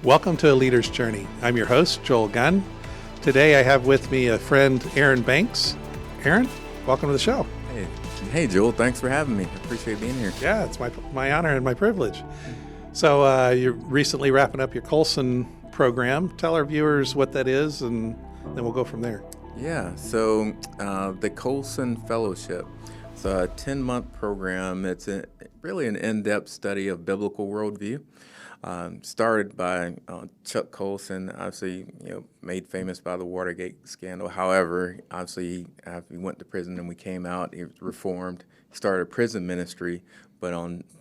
Welcome to A Leader's Journey. I'm your host, Joel Gunn. Today I have with me a friend, Aaron Banks. Aaron, welcome to the show. Hey, Joel. Thanks for having me. I appreciate being here. Yeah, it's my honor and my privilege. So you're recently wrapping up your Colson program. Tell our viewers what that is, and then we'll go from there. Yeah, so the Colson Fellowship. It's a 10-month program. It's really an in-depth study of biblical worldview. Started by Chuck Colson, obviously, made famous by the Watergate scandal. However, obviously, after he went to prison and we came out, he was reformed. He started a prison ministry, but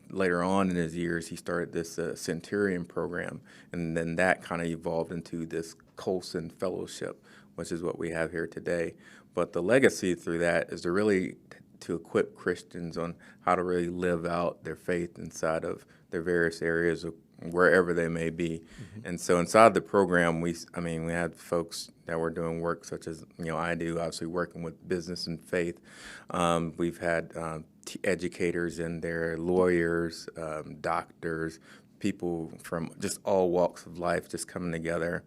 later on in his years, he started this Centurion program, and then that kind of evolved into this Colson Fellowship, which is what we have here today. But the legacy through that is to equip Christians on how to really live out their faith inside of their various areas of wherever they may be. Mm-hmm. And so inside the program, we had folks that were doing work such as, I do, obviously working with business and faith. We've had educators in there, lawyers, doctors, people from just all walks of life just coming together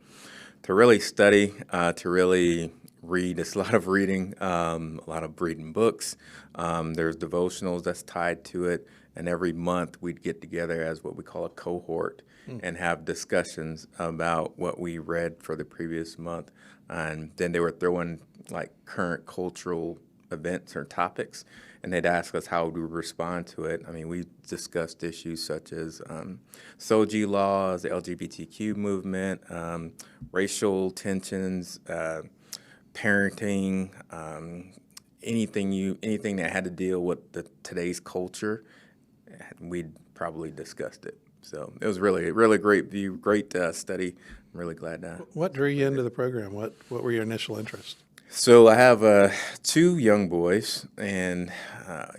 to really study, to really read. It's a lot of reading, a lot of reading books. There's devotionals that's tied to it. And every month we'd get together as what we call a cohort and have discussions about what we read for the previous month. And then they were throwing like current cultural events or topics, and they'd ask us how we respond to it. I mean, we discussed issues such as SOGI laws, the LGBTQ movement, racial tensions, parenting, anything that had to deal with today's culture. We'd probably discussed it. So it was really great study. I'm really glad that. What drew you into the program? What were your initial interests? So I have two young boys, and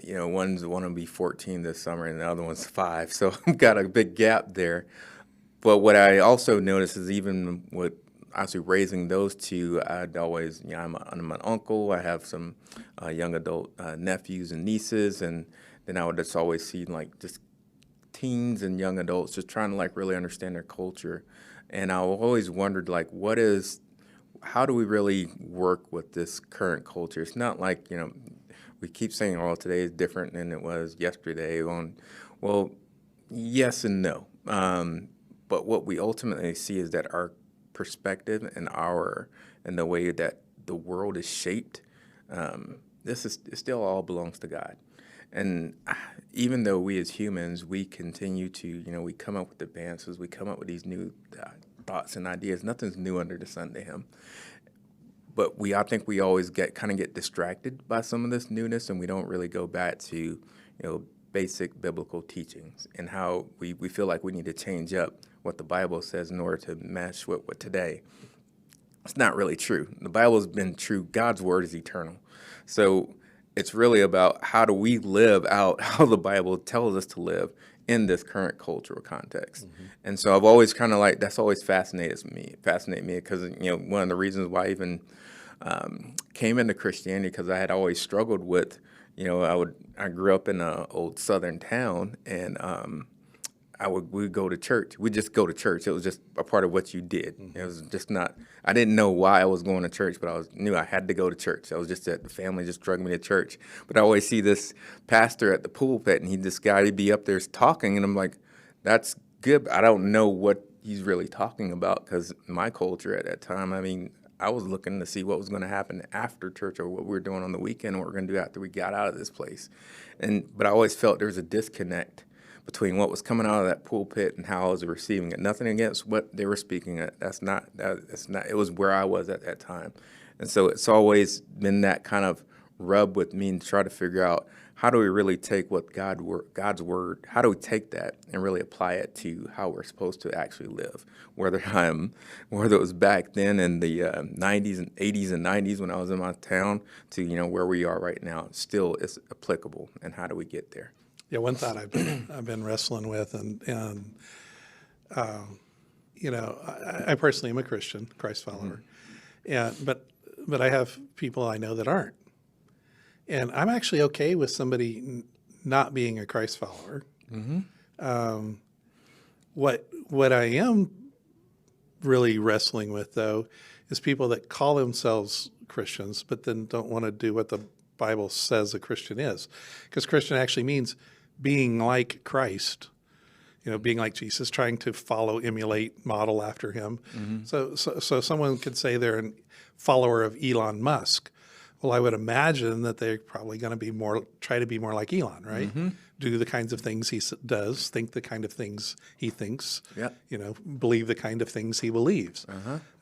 one's going to be 14 this summer, and the other one's 5. So I've got a big gap there. But what I also noticed is even with actually raising those two, I'd always, I'm an uncle. I have some young adult nephews and nieces, and then I would just always see just teens and young adults just trying to really understand their culture. And I always wondered how do we really work with this current culture? It's not like, we keep saying, today is different than it was yesterday. Well, yes and no. But what we ultimately see is that our perspective and the way that the world is shaped, it still all belongs to God. And even though we as humans, we continue to, we come up with advances, we come up with these new thoughts and ideas. Nothing's new under the sun to him. But I think we always get distracted by some of this newness, and we don't really go back to, basic biblical teachings and how we feel like we need to change up what the Bible says in order to mesh with today. It's not really true. The Bible has been true. God's word is eternal. So it's really about how do we live out how the Bible tells us to live in this current cultural context. Mm-hmm. And so I've always that's always fascinated me because, one of the reasons why I even came into Christianity, because I had always struggled with, I grew up in an old southern town, and we'd go to church. We'd just go to church. It was just a part of what you did. Mm-hmm. It was just I didn't know why I was going to church, but knew I had to go to church. I was just that the family just drugged me to church. But I always see this pastor at the pulpit, and he'd be up there talking, and I'm like, that's good, but I don't know what he's really talking about, because my culture at that time, I was looking to see what was going to happen after church or what we were doing on the weekend, what we're going to do after we got out of this place. But I always felt there was a disconnect between what was coming out of that pulpit and how I was receiving it. Nothing against what they were speaking at. That's not. It was where I was at that time, and so it's always been that kind of rub with me and try to figure out how do we really take what God's word, how do we take that and really apply it to how we're supposed to actually live? Whether it was back then in the 90s and 80s and 90s when I was in my town to where we are right now, still is applicable. And how do we get there? Yeah, one thought I've been wrestling with, and I personally am a Christian, Christ follower, but I have people I know that aren't, and I'm actually okay with somebody not being a Christ follower. Mm-hmm. What I am really wrestling with, though, is people that call themselves Christians, but then don't want to do what the Bible says a Christian is. Because Christian actually means being like Christ, being like Jesus, trying to follow, emulate, model after him. So someone could say they're a follower of Elon Musk. Well, I would imagine that they're probably going to try to be more like Elon, right? Do the kinds of things he does, think the kind of things he thinks, believe the kind of things he believes.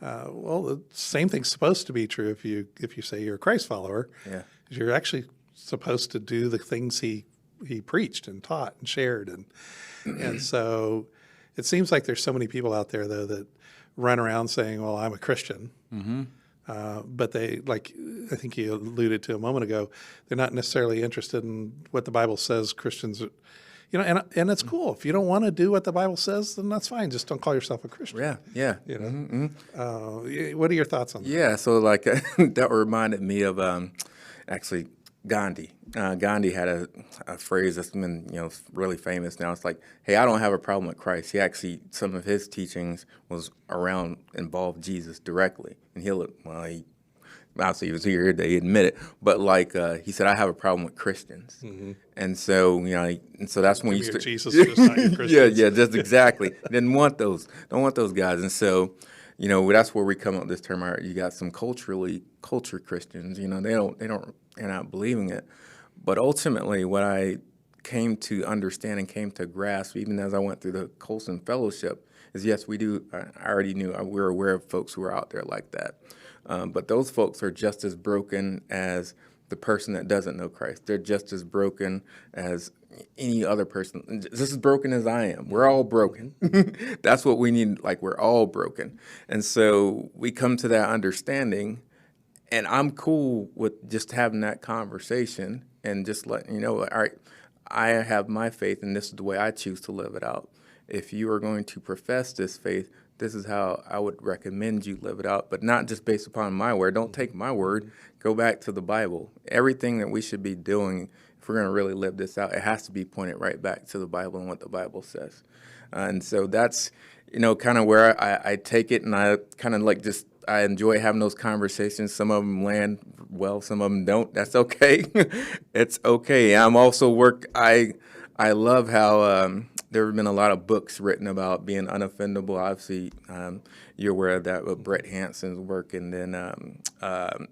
Well, the same thing's supposed to be true if you say you're a Christ follower. Yeah. You're actually supposed to do the things he preached and taught and shared, and so it seems like there's so many people out there though that run around saying, "Well, I'm a Christian." But they, like I think you alluded to a moment ago, they're not necessarily interested in what the Bible says Christians are, and it's cool. If you don't want to do what the Bible says, then that's fine. Just don't call yourself a Christian. Yeah. What are your thoughts on that? Yeah, so like that reminded me of actually Gandhi. Gandhi had a phrase that's been really famous now. It's like, hey, I don't have a problem with Christ. He actually, some of his teachings involved Jesus directly, and he obviously he was here today, admit it, but like he said, I have a problem with Christians, and so that's when Jesus, just not your Christians. yeah, just exactly. Don't want those guys, and so that's where we come up with this term. You got some culture Christians, they're not believing it, but ultimately what I came to understand and came to grasp, even as I went through the Colson Fellowship, is yes, we do. I already knew we're aware of folks who are out there like that. But those folks are just as broken as the person that doesn't know Christ. They're just as broken as any other person, just as broken as I am. We're all broken. That's what we need. Like, we're all broken. And so we come to that understanding, and I'm cool with just having that conversation and just letting all right, I have my faith, and this is the way I choose to live it out. If you are going to profess this faith, this is how I would recommend you live it out, but not just based upon my word. Don't take my word. Go back to the Bible. Everything that we should be doing, if we're going to really live this out, it has to be pointed right back to the Bible and what the Bible says. And so that's, kind of where I take it, and I kind of I enjoy having those conversations. Some of them land well, some of them don't. That's okay. It's okay. I'm also I love how there have been a lot of books written about being unoffendable. Obviously, you're aware of that with Brett Hanson's work. And then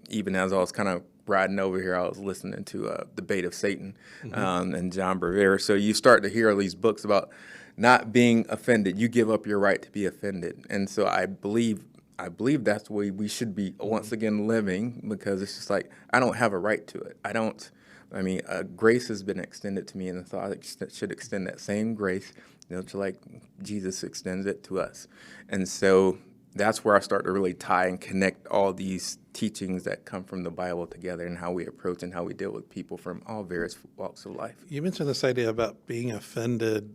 even as I was kind of riding over here, I was listening to Debate of Satan and John Bevere. So you start to hear these books about not being offended. You give up your right to be offended. And so I believe that's the way we should be once again living, because it's just like, I don't have a right to it. Grace has been extended to me, and I thought I should extend that same grace, to like Jesus extends it to us. And so that's where I start to really tie and connect all these teachings that come from the Bible together, and how we approach and how we deal with people from all various walks of life. You mentioned this idea about being offended.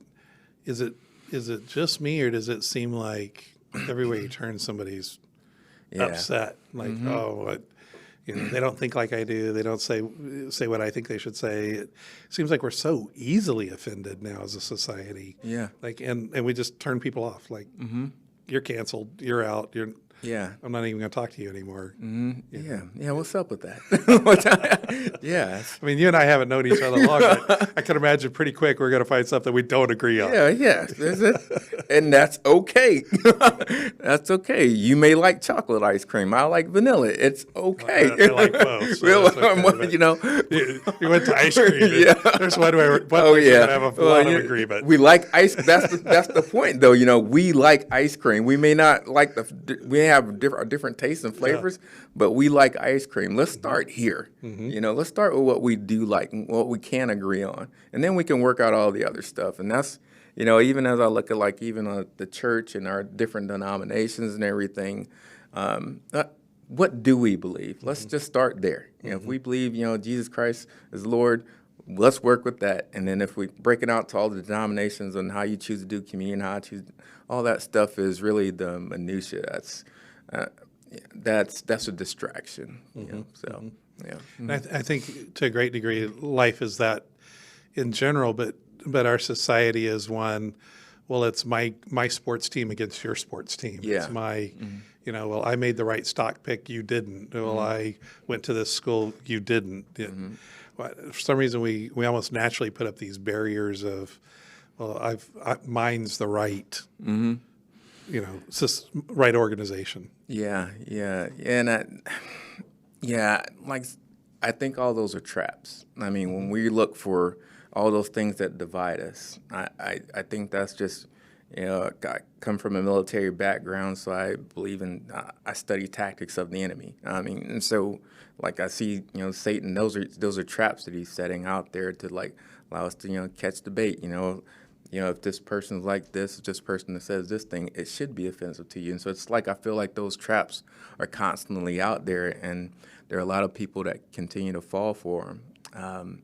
Is it just me, or does it seem like everywhere you turn somebody's upset? Like, they don't think like I do. They don't say what I think they should say. It seems like we're so easily offended now as a society. Yeah. Like, and we just turn people off. Like, you're canceled. You're out. I'm not even going to talk to you anymore. Yeah. What's up with that? Yeah. I mean, you and I haven't known each other long, but I can imagine pretty quick we're going to find something we don't agree on. Yeah. And that's okay. That's okay. You may like chocolate ice cream. I like vanilla. It's okay. I like both. So we went to ice cream. Yeah. There's one way we're going to have a lot of agreement. We like ice. That's the point, though. We like ice cream. We may not like we have different tastes and flavors, but we like ice cream. Let's start here. Let's start with what we do like and what we can agree on, and then we can work out all the other stuff. And that's, even as I look at the church and our different denominations and everything, what do we believe? Let's just start there. If we believe, Jesus Christ is Lord, let's work with that. And then if we break it out to all the denominations and how you choose to do communion, how I choose, all that stuff is really the minutia. That's a distraction. So yeah. And I think to a great degree, life is that in general, but our society is one well, it's my sports team against your sports team. Yeah. It's my, well, I made the right stock pick, you didn't. Well, I went to this school, you didn't. Well, for some reason, we almost naturally put up these barriers of, well, mine's the right, it's just right organization. Yeah, and like I think all those are traps. I mean, when we look for all those things that divide us, I think that's just, I come from a military background, so I believe in, I study tactics of the enemy. I mean, and so like I see, Satan, those are traps that he's setting out there to like allow us to, catch the bait, if this person's like this, if this person that says this thing, it should be offensive to you. And so it's like I feel like those traps are constantly out there, and there are a lot of people that continue to fall for them.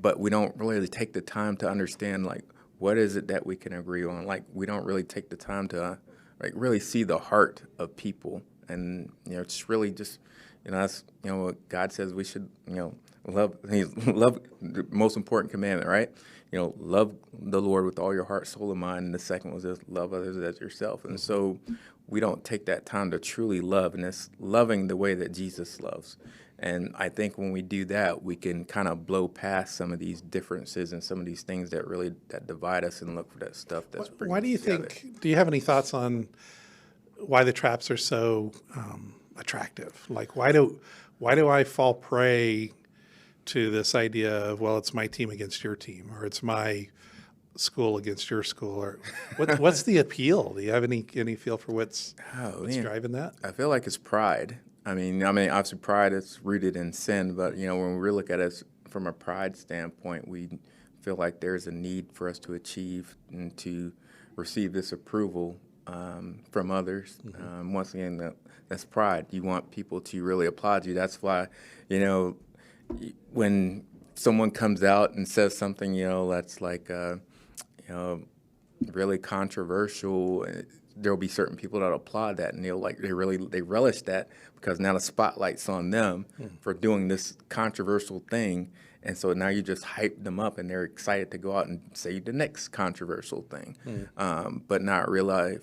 But we don't really take the time to understand, like, what is it that we can agree on? Like, we don't really take the time to really see the heart of people, and it's really just that's what God says we should love. Love, the most important commandment, right? Love the Lord with all your heart, soul, and mind. And the second was just love others as yourself. And so we don't take that time to truly love, and it's loving the way that Jesus loves. And I think when we do that, we can kind of blow past some of these differences and some of ththese things that divide us, and look for that stuff that's bringing Why do you us together. do you have any thoughts on why the traps are so attractive? Like, why do I fall prey to this idea of, well, it's my team against your team, or it's my school against your school, or what's the appeal? Do you have any feel for what's driving that? I feel like it's pride. I mean, obviously pride is rooted in sin, but when we look at it from a pride standpoint, we feel like there's a need for us to achieve and to receive this approval from others. Once again, that's pride. You want people to really applaud you. That's why, when someone comes out and says something, that's like, really controversial, there'll be certain people that applaud that, and they relish that, because now the spotlight's on them for doing this controversial thing. And so now you just hype them up, and they're excited to go out and say the next controversial thing, but not really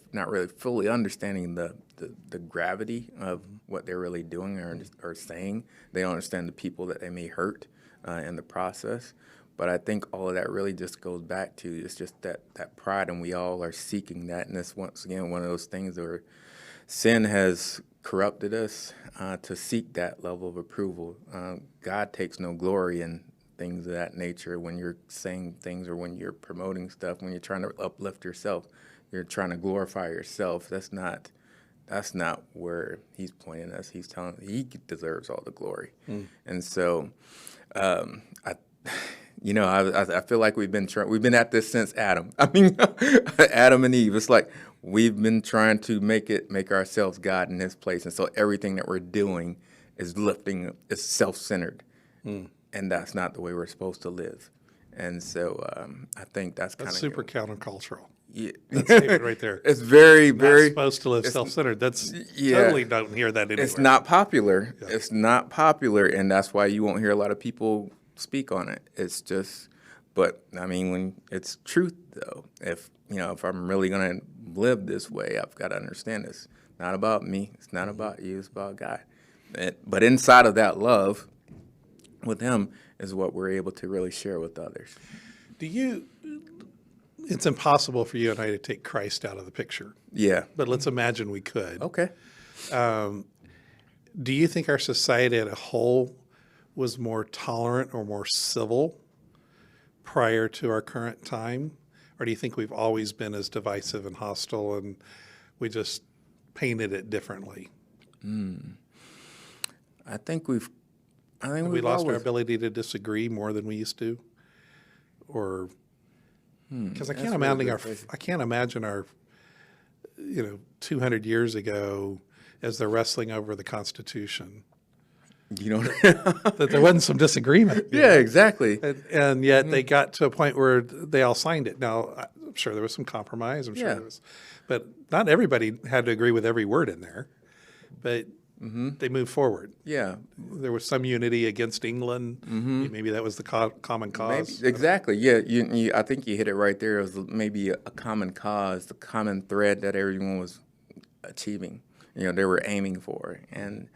fully understanding the gravity of what they're really doing or saying. They don't understand the people that they may hurt in the process. But I think all of that really just goes back to, it's just that pride, and we all are seeking that. And it's, once again, one of those things where sin has corrupted us to seek that level of approval. God takes no glory in things of that nature. When you're saying things, or when you're promoting stuff, when you're trying to uplift yourself, you're trying to glorify yourself. That's not where he's pointing us. He's telling he deserves all the glory. And so I feel like we've been at this since Adam. I mean, Adam and Eve. It's like we've been trying to make ourselves God in his place. And so everything that we're doing is self-centered. And that's not the way we're supposed to live. And so I think that's kind of super countercultural. Yeah. That statement right there. It's very, very not supposed to live self-centered. That's totally don't hear that anywhere. It's not popular. Yeah. It's not popular, and that's why you won't hear a lot of people speak on it. It's just, but I mean, when it's truth though, if I'm really gonna live this way, I've got to understand this. Not about me. It's not about you. It's about God. But inside of that love with him is what we're able to really share with others. It's impossible for you and I to take Christ out of the picture. Yeah. But let's imagine we could. Okay. Do you think our society as a whole was more tolerant or more civil prior to our current time? Or do you think we've always been as divisive and hostile, and we just painted it differently? I think we lost our ability to disagree more than we used to, or because I can't imagine our 200 years ago as they're wrestling over the Constitution. That there wasn't some disagreement. Yeah, exactly. And yet they got to a point where they all signed it. Now, I'm sure there was some compromise. I'm sure there was, but not everybody had to agree with every word in there. But they moved forward. Yeah. There was some unity against England. Maybe that was the common cause. Maybe, exactly. Yeah. I think you hit it right there. It was maybe a common cause, the common thread that everyone was achieving. They were aiming for. And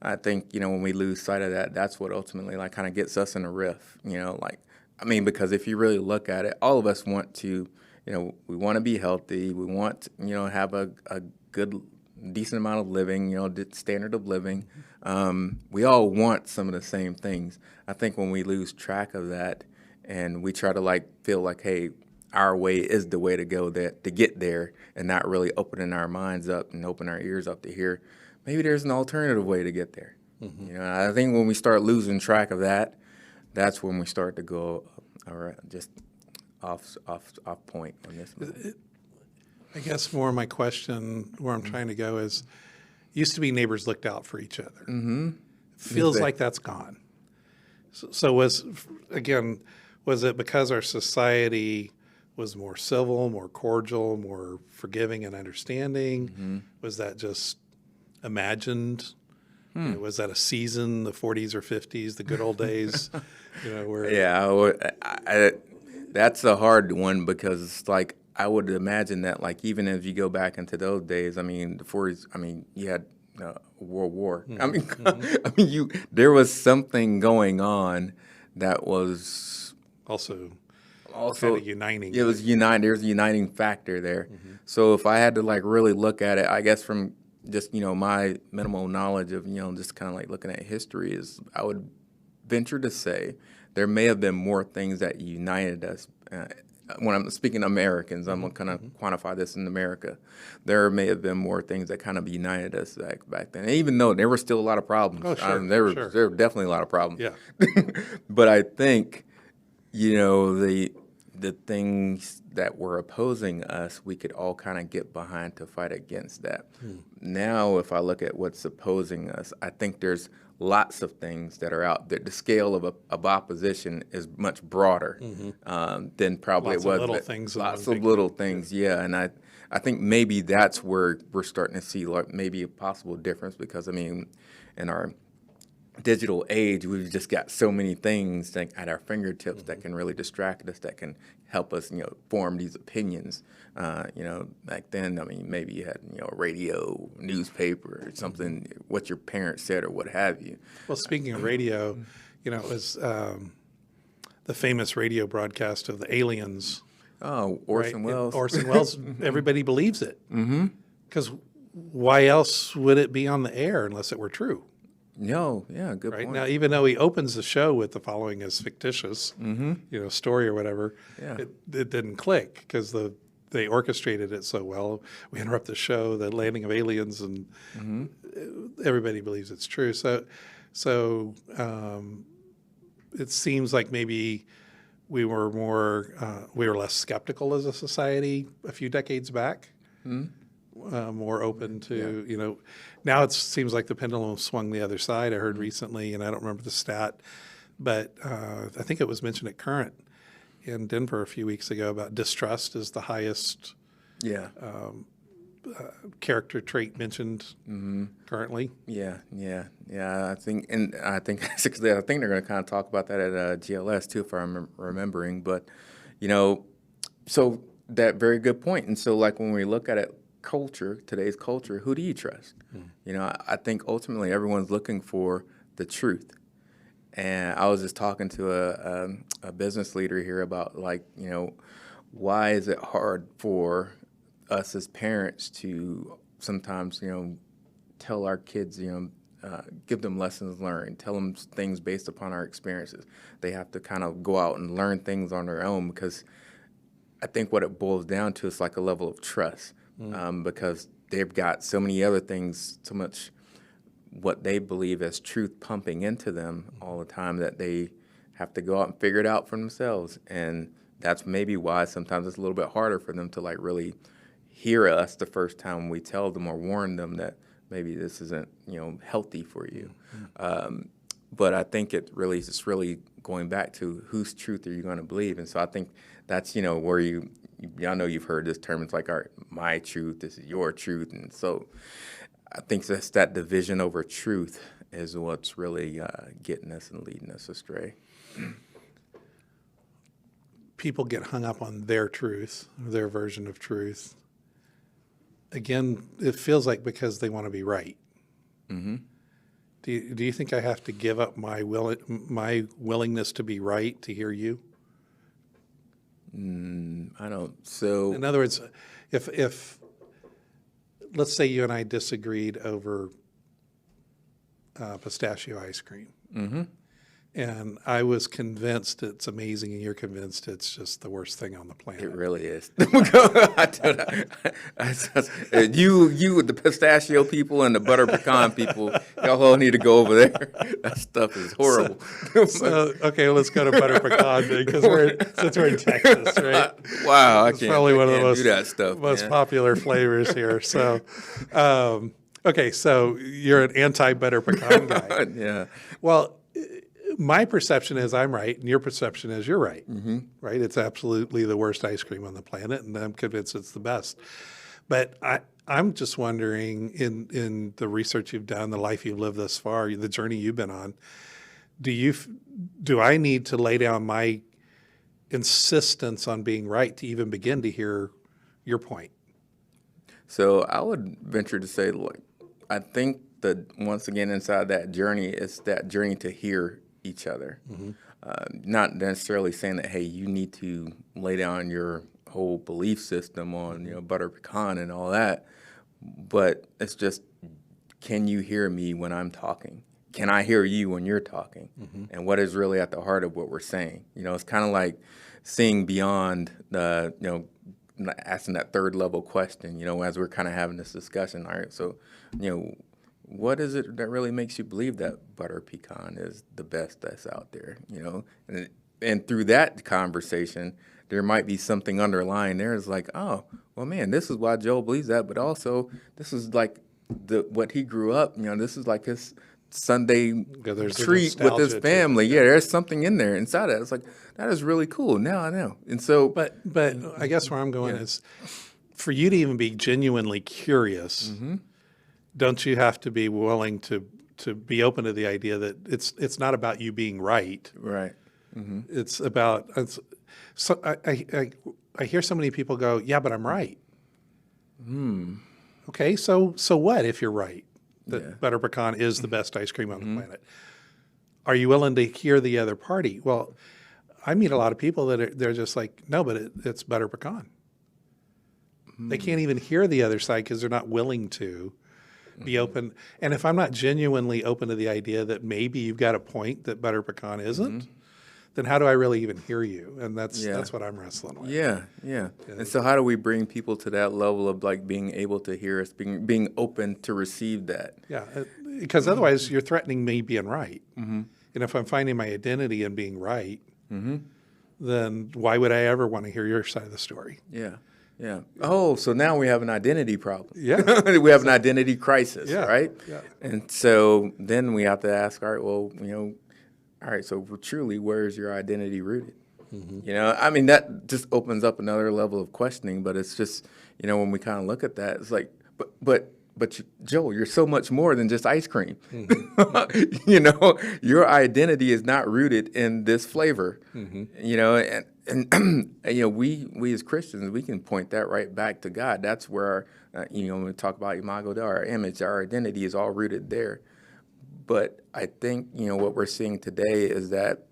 I think, when we lose sight of that, that's what ultimately like kind of gets us in a rift. Because if you really look at it, all of us want to, we want to be healthy. We want, have a good, decent amount of living, standard of living. We all want some of the same things. I think when we lose track of that and we try to feel like, hey, our way is the way to go to get there, and not really opening our minds up and open our ears up to hear maybe there's an alternative way to get there. I think when we start losing track of that, that's when we start to go just off point on this one. I guess more of my question, where I'm trying to go, is used to be neighbors looked out for each other. Feels like that's gone. So was it because our society was more civil, more cordial, more forgiving and understanding? Was that just imagined? Was that a season, the 40s or 50s, the good old days? Where that's a hard one, because it's like I would imagine that even if you go back into those days, the 40s, you had World War. There was something going on that was also kind of uniting. It was uniting. There's a uniting factor there. So if I had to really look at it, I guess from just my minimal knowledge of just kind of looking at history, is I would venture to say there may have been more things that united us. When I'm speaking Americans, I'm going to kind of quantify this in America. There may have been more things that kind of united us back then, even though there were still a lot of problems. Oh, sure, there were definitely a lot of problems. Yeah. But I think, the things that were opposing us, we could all kind of get behind to fight against that. Now, if I look at what's opposing us, I think there's lots of things that are out there. The scale of opposition is much broader than probably Lots it was. of little things. Lots of little things, yeah. And I think maybe that's where we're starting to see maybe a possible difference, because in our digital age, we've just got so many things at our fingertips that can really distract us, that can help us, form these opinions. Back then, maybe you had, radio, newspaper, or something, what your parents said or what have you. Well, speaking of radio, it was the famous radio broadcast of the aliens. Oh, Orson Welles. Orson Welles, everybody believes it. Because why else would it be on the air unless it were true? No, yeah, good right? point. Now, even though he opens the show with the following is fictitious, story or whatever, it didn't click because they orchestrated it so well. We interrupt the show, the landing of aliens, and everybody believes it's true. So it seems like maybe we were less skeptical as a society a few decades back. More open to, now it seems like the pendulum swung the other side. I heard recently, and I don't remember the stat, but I think it was mentioned at Current in Denver a few weeks ago about distrust is the highest character trait mentioned currently. Yeah. I think basically, I think they're going to kind of talk about that at GLS too, if I'm remembering. But, so that very good point. And so when we look at it, today's culture, who do you trust? I think ultimately everyone's looking for the truth. And I was just talking to a business leader here about why is it hard for us as parents to sometimes, tell our kids, give them lessons learned, tell them things based upon our experiences. They have to kind of go out and learn things on their own, because I think what it boils down to is a level of trust. Because they've got so many other things, so much what they believe as truth pumping into them all the time, that they have to go out and figure it out for themselves. And that's maybe why sometimes it's a little bit harder for them to really hear us the first time we tell them or warn them that maybe this isn't healthy for you. But I think it's really going back to whose truth are you going to believe. And so I think that's where y'all know you've heard this term. It's my truth, this is your truth. And so I think that's that division over truth is what's really getting us and leading us astray. People get hung up on their truth, their version of truth. Again, it feels like because they want to be right. Mm-hmm. Do you think I have to give up my willingness to be right to hear you? I don't. So, in other words, if let's say you and I disagreed over pistachio ice cream, mm-hmm. and I was convinced it's amazing, and you're convinced it's just the worst thing on the planet. It really is. You, the pistachio people and the butter pecan people, y'all all need to go over there. That stuff is horrible. Okay, let's go to butter pecan because since we're in Texas, right? Wow, it's probably one of the most most popular flavors here. So, okay, so you're an anti-butter pecan guy. Yeah. Well, my perception is I'm right, and your perception is you're right. Mm-hmm. Right? It's absolutely the worst ice cream on the planet, and I'm convinced it's the best. But I'm just wondering, in the research you've done, the life you've lived thus far, the journey you've been on, do I need to lay down my insistence on being right to even begin to hear your point? So I would venture to say, like, I think that once again inside that journey, it's that journey to hear each other. Mm-hmm. Not necessarily saying that, hey, you need to lay down your whole belief system on, butter pecan and all that, but it's just, can you hear me when I'm talking? Can I hear you when you're talking? Mm-hmm. And what is really at the heart of what we're saying? It's kind of like seeing beyond the, asking that third level question, as we're kind of having this discussion. All right, so, what is it that really makes you believe that butter pecan is the best that's out there, And through that conversation, there might be something underlying there. It's like, oh, well, man, this is why Joel believes that, but also this is like what he grew up, this is like his Sunday treat with his family. Yeah, there's something in there inside that. It's like, that is really cool. Now I know. And so, but I guess where I'm going is for you to even be genuinely curious, mm-hmm. don't you have to be willing to be open to the idea that it's not about you being right. Right. Mm-hmm. It's about so I hear so many people go, yeah, but I'm right. Okay, so what if you're right? That butter pecan is the best ice cream on the planet. Are you willing to hear the other party? Well, I meet a lot of people that they're just like, no, but it's butter pecan. They can't even hear the other side because they're not willing to be open. And if I'm not genuinely open to the idea that maybe you've got a point that butter pecan isn't, then how do I really even hear you? And that's what I'm wrestling with. Yeah. And so how do we bring people to that level of like being able to hear us, being open to receive that? Yeah, because otherwise you're threatening me being right. Mm-hmm. And if I'm finding my identity in being right, then why would I ever want to hear your side of the story? Yeah. Oh, so now we have an identity problem. Yeah. We have an identity crisis, yeah. right? Yeah. And so then we have to ask, all right, well, all right, so truly, where is your identity rooted? Mm-hmm. I mean, that just opens up another level of questioning, but it's just, when we kind of look at that, it's like, but Joel, you're so much more than just ice cream. Mm-hmm. Your identity is not rooted in this flavor, and we as Christians, we can point that right back to God. That's where, when we talk about imago Dei, our image, our identity is all rooted there. But I think, what we're seeing today is that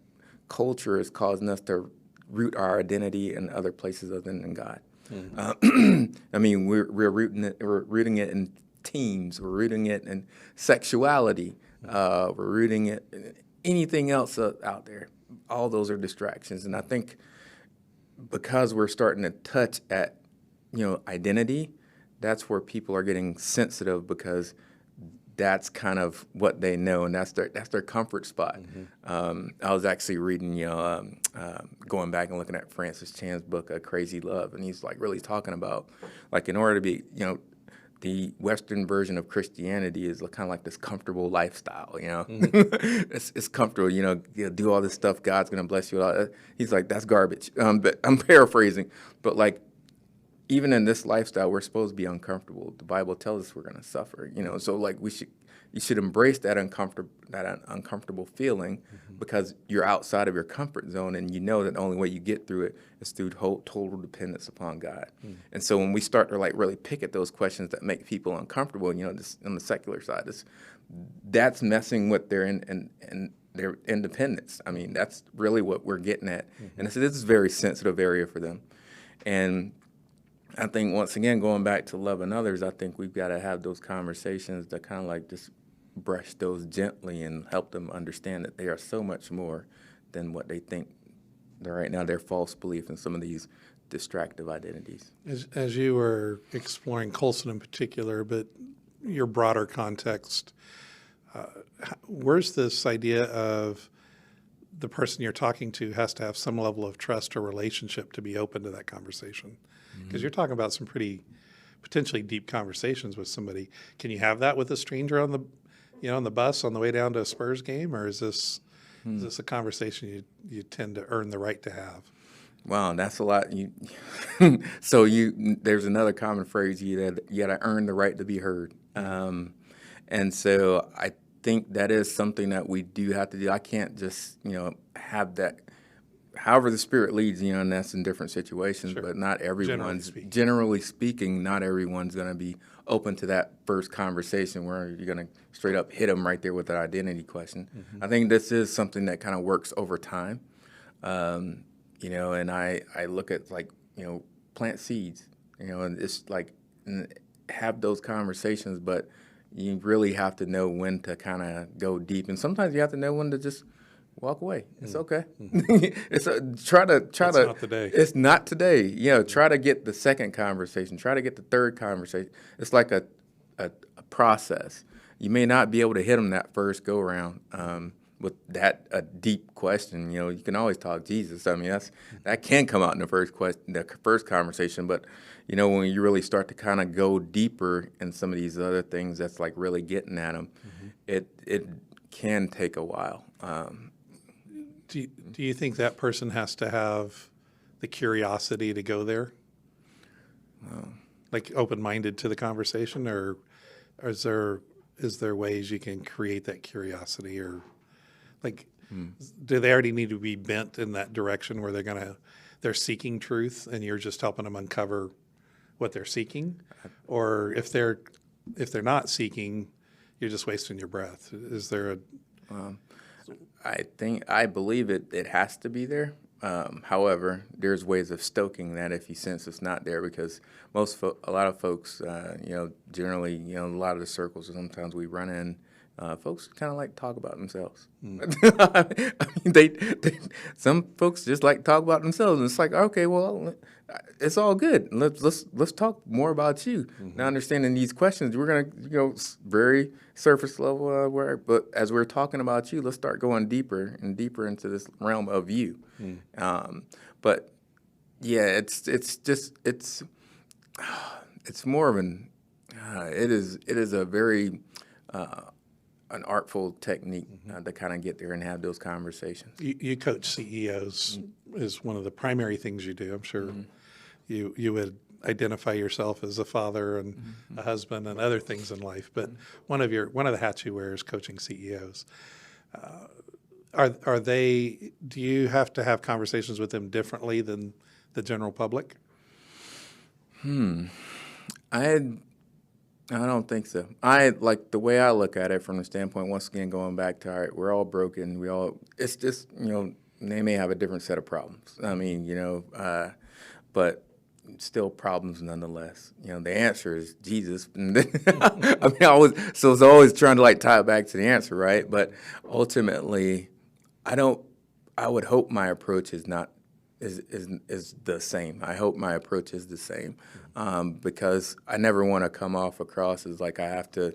culture is causing us to root our identity in other places other than God. Mm-hmm. I mean, we're rooting it in teams. We're rooting it in sexuality. We're rooting it in anything else out there. All those are distractions. And I think because we're starting to touch at, identity, that's where people are getting sensitive because that's kind of what they know, and that's their comfort spot. Mm-hmm. I was actually reading, going back and looking at Francis Chan's book, Crazy Love, and he's like really talking about, like, in order to be, the Western version of Christianity is kind of like this comfortable lifestyle, Mm-hmm. It's comfortable, do all this stuff, God's going to bless you. He's like, that's garbage. But I'm paraphrasing, but like, even in this lifestyle, we're supposed to be uncomfortable. The Bible tells us we're going to suffer, So like you should embrace that uncomfortable feeling because you're outside of your comfort zone, and you know that the only way you get through it is through total dependence upon God. And so when we start to like really pick at those questions that make people uncomfortable, this, on the secular side, that's messing with their their independence. I mean, that's really what we're getting at. And this is a very sensitive area for them. And I think, once again, going back to loving others, I think we've got to have those conversations that kind of like just brush those gently and help them understand that they are so much more than what they think right now, their false belief in some of these distractive identities. As you were exploring Colson in particular, but your broader context, where's this idea of the person you're talking to has to have some level of trust or relationship to be open to that conversation? Because you're talking about some pretty potentially deep conversations with somebody. Can you have that with a stranger on the bus on the way down to a Spurs game, or is this a conversation you tend to earn the right to have? Wow, that's a lot. There's another common phrase: you got to earn the right to be heard. And so I think that is something that we do have to do. I can't just have that. However the Spirit leads, and that's in different situations, sure. But not everyone's, generally speaking, not everyone's going to be open to that first conversation where you're going to straight up hit them right there with an identity question. I think this is something that kind of works over time, and I look at plant seeds, and it's like have those conversations, but you really have to know when to kind of go deep, and sometimes you have to know when to just walk away. It's okay. It's try to. It's not today. It's not today. Try to get the second conversation. Try to get the third conversation. It's like a process. You may not be able to hit them that first go around with a deep question. You can always talk Jesus. I mean, that can come out in the first conversation. But when you really start to kind of go deeper in some of these other things, that's like really getting at them. It can take a while. Do you think that person has to have the curiosity to go there? Like open-minded to the conversation, or is there ways you can create that curiosity, or do they already need to be bent in that direction where they're seeking truth and you're just helping them uncover what they're seeking? Or if they're not seeking, you're just wasting your breath? Is there a I believe it has to be there. However, there's ways of stoking that if you sense it's not there, because a lot of folks, generally, a lot of the circles sometimes we run in, folks kind of like to talk about themselves. I mean, some folks just like to talk about themselves, and it's like, okay, well, it's all good. Let's talk more about you. Now, understanding these questions, we're gonna very surface level but as we're talking about you, let's start going deeper and deeper into this realm of you. But yeah, it's more of it is a very an artful technique to kind of get there and have those conversations. You coach CEOs is one of the primary things you do. I'm sure you would identify yourself as a father and a husband and other things in life, but one of the hats you wear is coaching CEOs. Do you have to have conversations with them differently than the general public? I don't think so. I like the way I look at it from the standpoint, once again, going back to, all right, we're all broken. It's just, they may have a different set of problems. I mean, but still problems nonetheless. The answer is Jesus. I mean, I was always trying to tie it back to the answer, right? But ultimately, I would hope my approach is not is the same. I hope my approach is the same, because I never want to come off across as like I have to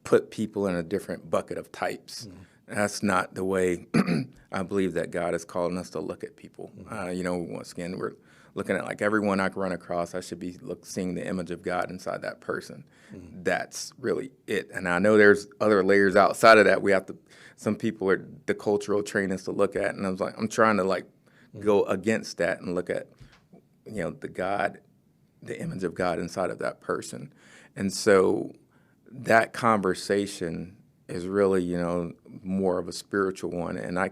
put people in a different bucket of types. That's not the way I believe that God is calling us to look at people. Once again, we're looking at everyone I can run across, I should be seeing the image of God inside that person. That's really it. And I know there's other layers outside of that. Some people are the cultural trainings to look at, and I'm trying to go against that and look at, the God the image of God inside of that person. And so that conversation is really, more of a spiritual one. And I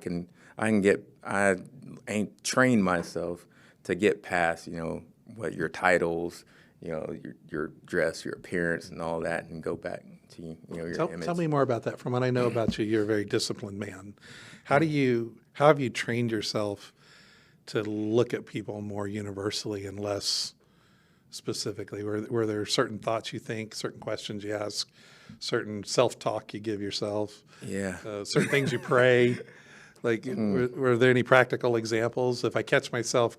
ain't trained myself to get past, what your titles, your dress, your appearance, and all that, and go back to your image. Tell me more about that. From what I know about you, you're a very disciplined man. How have you trained yourself to look at people more universally and less specifically? Were there certain thoughts you think, certain questions you ask, certain self-talk you give yourself? Yeah. Certain things you pray? Like, were there any practical examples? If I catch myself,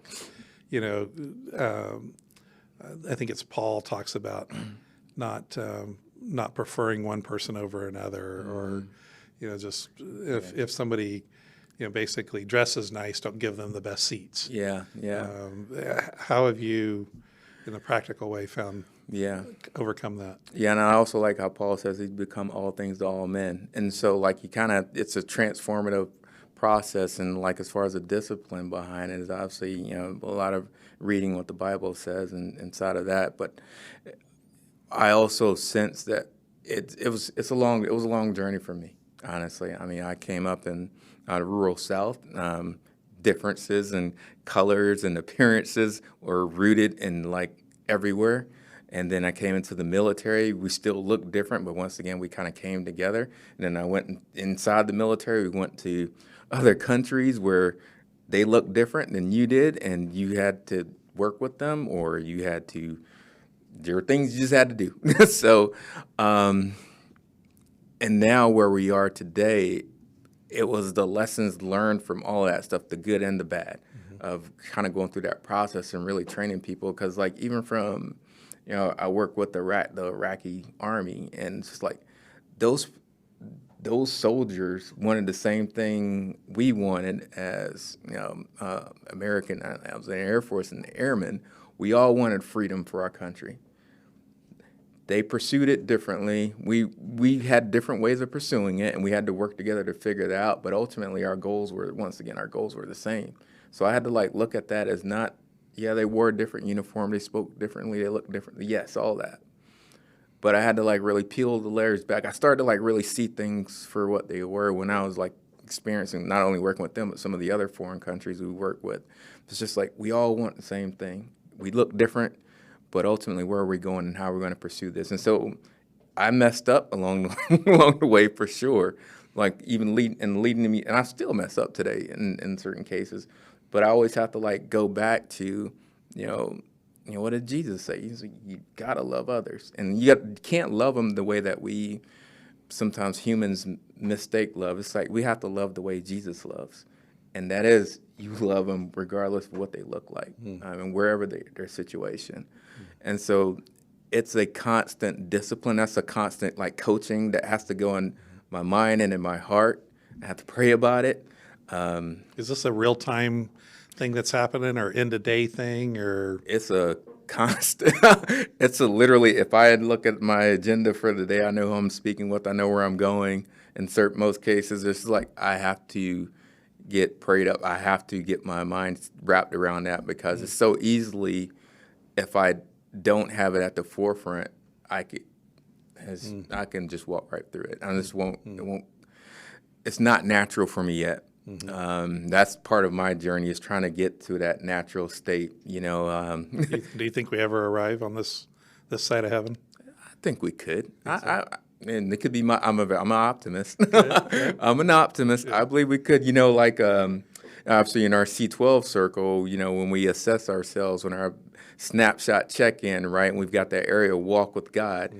I think it's Paul talks about not preferring one person over another, or just if somebody basically dresses nice, don't give them the best seats. Yeah. How have you, in a practical way, found overcome that? Yeah, and I also like how Paul says he's become all things to all men, and so like it's a transformative process, and like as far as the discipline behind it is obviously a lot of reading what the Bible says and inside of that. But I also sense that it was a long journey for me, honestly. I mean, I came up in rural South. Differences in colors and appearances were rooted in like everywhere. And then I came into the military. We still looked different, but once again, we kind of came together. And then I went inside the military. We went to other countries where they looked different than you did, and you had to work with them, or there were things you just had to do. So, and now where we are today, it was the lessons learned from all that stuff, the good and the bad, of kind of going through that process and really training people. Because like even from, I work with the Iraqi army, and it's just like those soldiers wanted the same thing we wanted as American. I was in the Air Force and the airmen. We all wanted freedom for our country. They pursued it differently. We had different ways of pursuing it, and we had to work together to figure it out. But ultimately, our goals were the same. So I had to like look at that as not, they wore a different uniform, they spoke differently, they looked differently. Yes, all that. But I had to like really peel the layers back. I started to like really see things for what they were when I was like experiencing, not only working with them, but some of the other foreign countries we work with. It's just like we all want the same thing. We look different, but ultimately, where are we going and how are we going to pursue this? And so I messed up along the way for sure, like even leading to me, and I still mess up today in certain cases. But I always have to like go back to, what did Jesus say? He's like, you gotta love others, and you can't love them the way that we sometimes humans mistake love. It's like we have to love the way Jesus loves, and that is you love them regardless of what they look like, and wherever their situation. And so it's a constant discipline. That's a constant like coaching that has to go in my mind and in my heart. I have to pray about it. Is this a real-time thing that's happening, or end-of-day thing, or? It's a constant. It's literally, if I look at my agenda for the day, I know who I'm speaking with. I know where I'm going. In most cases, it's like I have to get prayed up. I have to get my mind wrapped around that, because it's so easily, if I don't have it at the forefront, I can just walk right through it. I just won't. It won't. It's not natural for me yet. That's part of my journey, is trying to get to that natural state. Do you think we ever arrive on this side of heaven? I think we could. And it could be I'm an optimist. I'm an optimist. Yeah. I believe we could. Obviously in our C12 circle, when we assess ourselves, when our snapshot check-in, right, and we've got that area walk with God,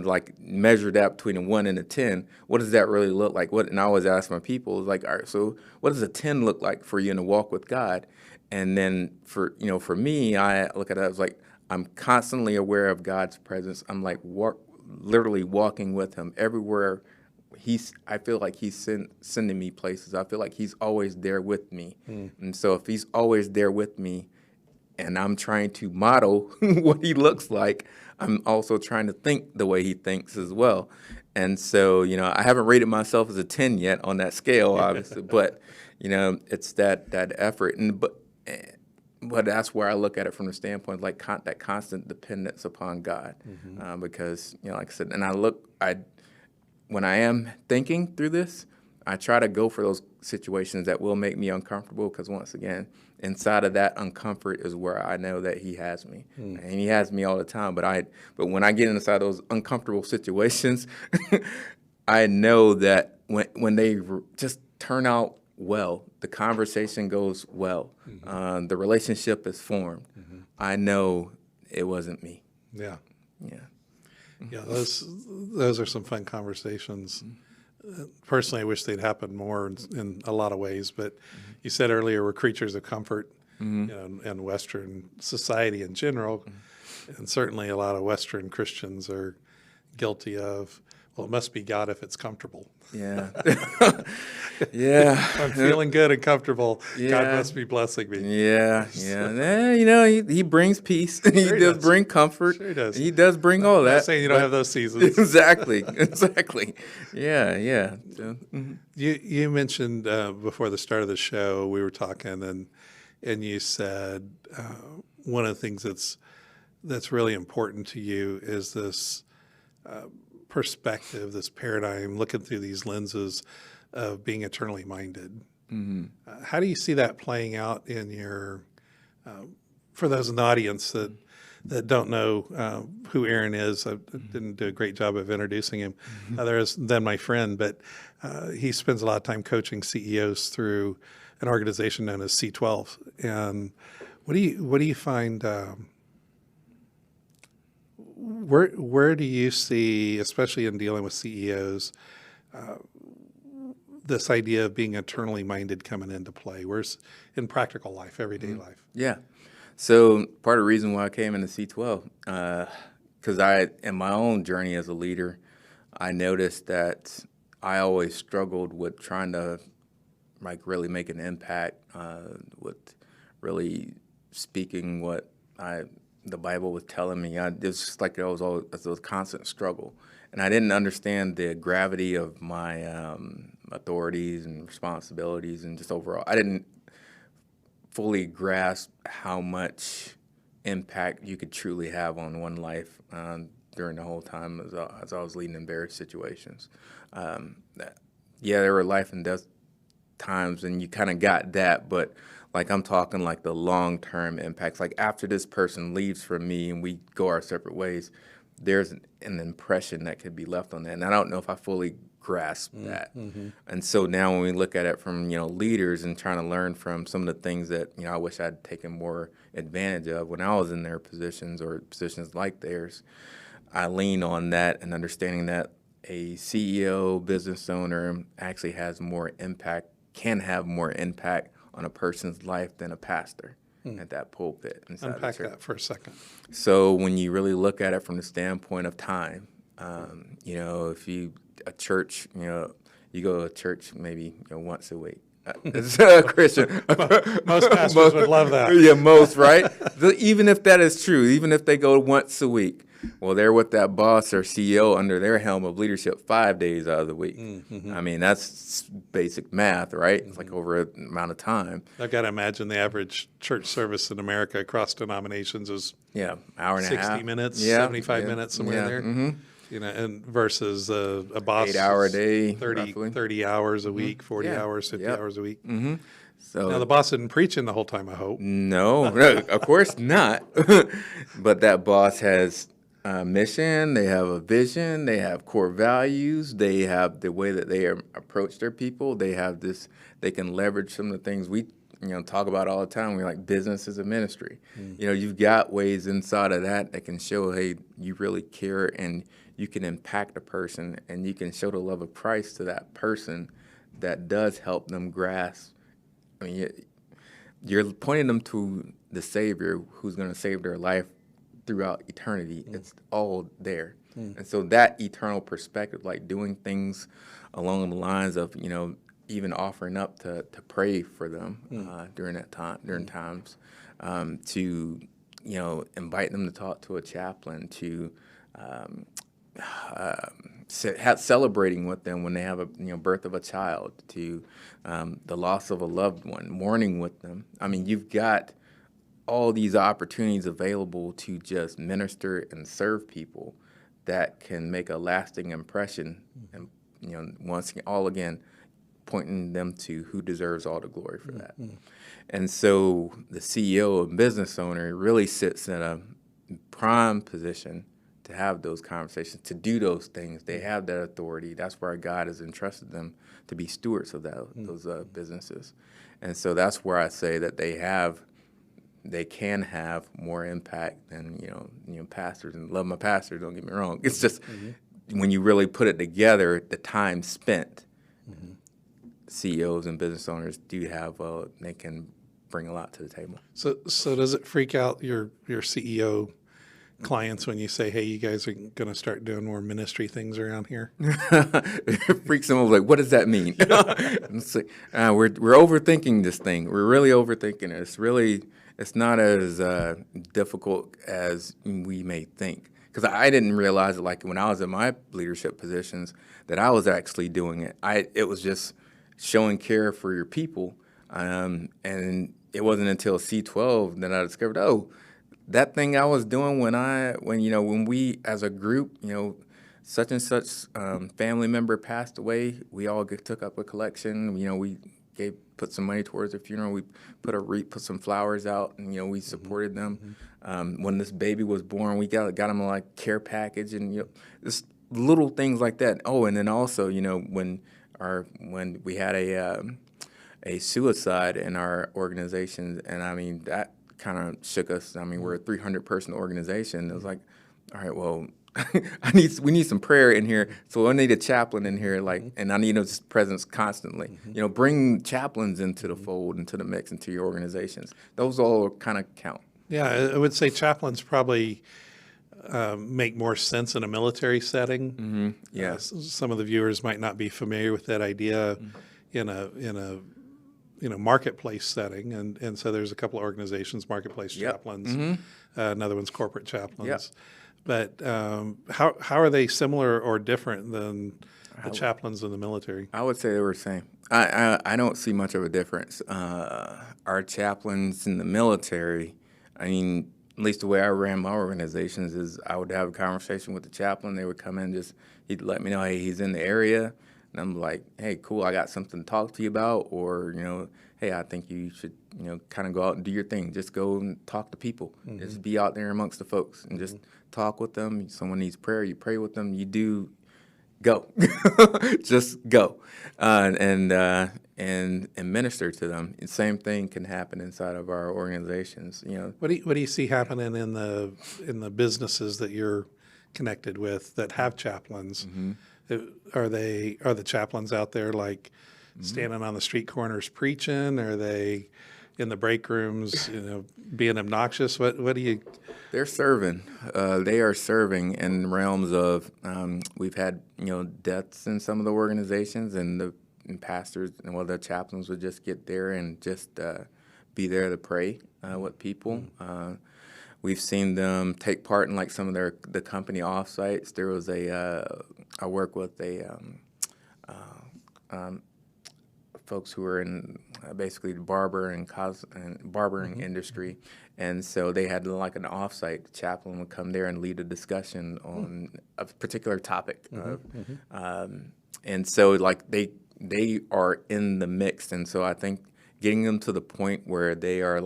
like measure that between a 1 and a 10. What does that really look like? And I always ask my people, like, all right, so what does a 10 look like for you in a walk with God? And then for me, I look at it as like, I'm constantly aware of God's presence. I'm like literally walking with him everywhere. I feel like he's sending me places. I feel like he's always there with me. And so if he's always there with me, and I'm trying to model what he looks like, I'm also trying to think the way he thinks as well. And so, I haven't rated myself as a 10 yet on that scale, obviously, but, it's that effort. but that's where I look at it from the standpoint like that constant dependence upon God, because like I said, and when I am thinking through this, I try to go for those situations that will make me uncomfortable, because once again, inside of that uncomfort is where I know that He has me, and He has me all the time. But when I get inside those uncomfortable situations, I know that when they just turn out well, the conversation goes well, the relationship is formed. I know it wasn't me. Yeah. Yeah. Yeah, those are some fun conversations. Personally, I wish they'd happen more in a lot of ways. But you said earlier we're creatures of comfort, in Western society in general, and certainly a lot of Western Christians are guilty of. Well, it must be God if it's comfortable. Yeah. Yeah. If I'm feeling good and comfortable, Yeah. God must be blessing me. Yeah. He brings peace. He Sure he does does. bring comfort. Sure he does. He does bring all I'm that. not saying you don't have those seasons. Exactly. Yeah. So, You mentioned before the start of the show, we were talking, and you said one of the things that's really important to you is this perspective, this paradigm, looking through these lenses of being eternally minded. How do you see that playing out in your, for those in the audience that don't know who Aaron is? I didn't do a great job of introducing him. Other than my friend, but he spends a lot of time coaching CEOs through an organization known as C12. And what do you find? Where do you see, especially in dealing with CEOs, this idea of being eternally minded coming into play? Where's in practical life, everyday life? yeah. So part of the reason why I came into C12, because in my own journey as a leader, I noticed that I always struggled with trying to really make an impact, with really speaking what the Bible was telling me. It was just like it was a constant struggle, and I didn't understand the gravity of my authorities and responsibilities, and just overall, I didn't fully grasp how much impact you could truly have on one life during the whole time as I was leading in various situations. There were life and death times, and you kind of got that, but I'm talking the long-term impacts. After this person leaves from me and we go our separate ways, there's an impression that could be left on that. And I don't know if I fully grasp that. And so now when we look at it from, leaders and trying to learn from some of the things that, I wish I'd taken more advantage of when I was in their positions or positions like theirs, I lean on that and understanding that a CEO, business owner actually has more impact, can have more impact on a person's life than a pastor at that pulpit. Unpack that for a second. So when you really look at it from the standpoint of time, if you go to a church maybe once a week. It's a Christian. Most pastors would love that. Yeah, most, right? Even if that is true, even if they go once a week, well, they're with that boss or CEO under their helm of leadership 5 days out of the week. I mean, that's basic math, right? It's over an amount of time. I've got to imagine the average church service in America across denominations is hour and a half. 60 minutes, 75 minutes, somewhere in there. And versus a boss 8 hour a day, 30 hours a week, 40 hours, 50 hours a week. So now the boss isn't preaching the whole time, I hope. No, of course not. But that boss has a mission, they have a vision, they have core values, they have the way that they approach their people, they can leverage some of the things we talk about all the time. We're like, business is a ministry. You've got ways inside of that can show, hey, you really care and you can impact a person and you can show the love of Christ to that person that does help them grasp. I mean, you're pointing them to the Savior who's going to save their life throughout eternity. It's all there. And so that eternal perspective, doing things along the lines of, even offering up to pray for them during times, to, invite them to talk to a chaplain, to celebrating with them when they have a birth of a child, to the loss of a loved one, mourning with them. I mean, you've got all these opportunities available to just minister and serve people that can make a lasting impression, and once all again pointing them to who deserves all the glory for that. And so the CEO and business owner really sits in a prime position to have those conversations, to do those things. They have that authority. That's where God has entrusted them to be stewards of those businesses. And so that's where I say that they can have more impact than pastors. And love my pastor, don't get me wrong. It's just when you really put it together, the time spent, CEOs and business owners do have they can bring a lot to the table. So does it freak out your CEO clients when you say, "Hey, you guys are going to start doing more ministry things around here"? It freaks them out. Like, what does that mean? It's like, we're overthinking this thing. We're really overthinking it. It's not as difficult as we may think. Because I didn't realize it, like when I was in my leadership positions, that I was actually doing it. It was just showing care for your people, and it wasn't until C12 that I discovered, that thing I was doing when we as a group, such and such family member passed away, we all took up a collection. We put some money towards their funeral. We put some flowers out, and we supported them. When this baby was born, we got them a care package, and just little things like that. Oh, and then also when we had a suicide in our organization, and I mean that kind of shook us. I mean, we're a 300-person organization. It was like, all right, well, we need some prayer in here, so I need a chaplain in here, and I need his presence constantly. Bring chaplains into the fold, into the mix, into your organizations. Those all kind of count. Yeah, I would say chaplains probably make more sense in a military setting. Yeah, some of the viewers might not be familiar with that idea in a marketplace setting, and so there's a couple of organizations, marketplace chaplains. Another one's corporate chaplains. Yep. But how are they similar or different than the chaplains in the military? I would say they were the same. I don't see much of a difference. Our chaplains in the military, I mean, at least the way I ran my organizations is I would have a conversation with the chaplain. They would come in, he'd let me know, hey, he's in the area. And I'm like, hey, cool, I got something to talk to you about. Or, hey, I think you should, kind of go out and do your thing. Just go and talk to people. Just be out there amongst the folks and just talk with them. Someone needs prayer, you pray with them. You do, go. Just go. And minister to them. The same thing can happen inside of our organizations. What do you see happening in the businesses that you're connected with that have chaplains? Are the chaplains out there standing on the street corners preaching? Are they in the break rooms, being obnoxious? What do you? They're serving. They are serving in realms of. We've had deaths in some of the organizations, and the pastors and the chaplains would just get there and just be there to pray with people. We've seen them take part in some of the company offsites. There was I work with folks who are in basically the barber and barbering industry, and so they had an offsite. The chaplain would come there and lead a discussion on a particular topic, and so they are in the mix, and so I think getting them to the point where they are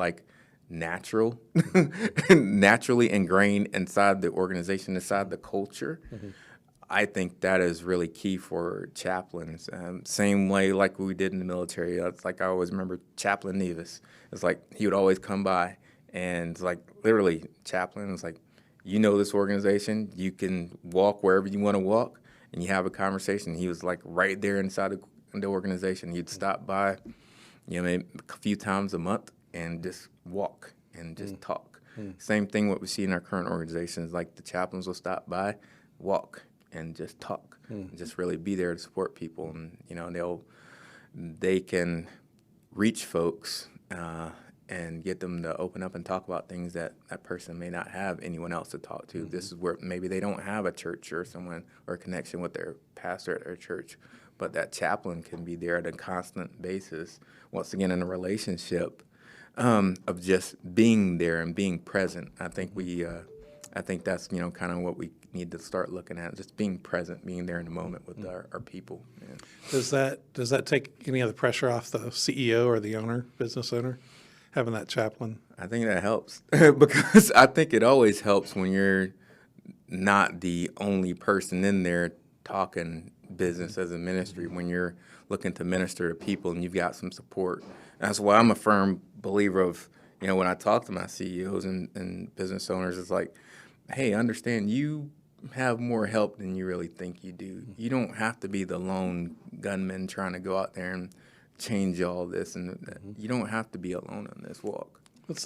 naturally ingrained inside the organization, inside the culture. I think that is really key for chaplains. Same way we did in the military. It's I always remember Chaplain Nevis. It's he would always come by, and it's literally chaplain is this organization. You can walk wherever you want to walk, and you have a conversation. He was right there inside the organization. He'd stop by, maybe a few times a month, and just walk and just talk. Same thing what we see in our current organizations. The chaplains will stop by, walk, and just talk, and just really be there to support people, and they can reach folks and get them to open up and talk about things that person may not have anyone else to talk to. This is where maybe they don't have a church or someone or a connection with their pastor at their church, but that chaplain can be there at a constant basis. Once again, in a relationship, of just being there and being present. I think I think that's kind of what we need to start looking at, just being present, being there in the moment with our people. Yeah. Does that take any of the pressure off the CEO or the owner, business owner, having that chaplain? I think that helps because I think it always helps when you're not the only person in there talking business as a ministry, when you're looking to minister to people and you've got some support. That's why I'm a firm believer of, when I talk to my CEOs and business owners, it's like, hey, understand you have more help than you really think you do. You don't have to be the lone gunman trying to go out there and change all this, and you don't have to be alone on this walk.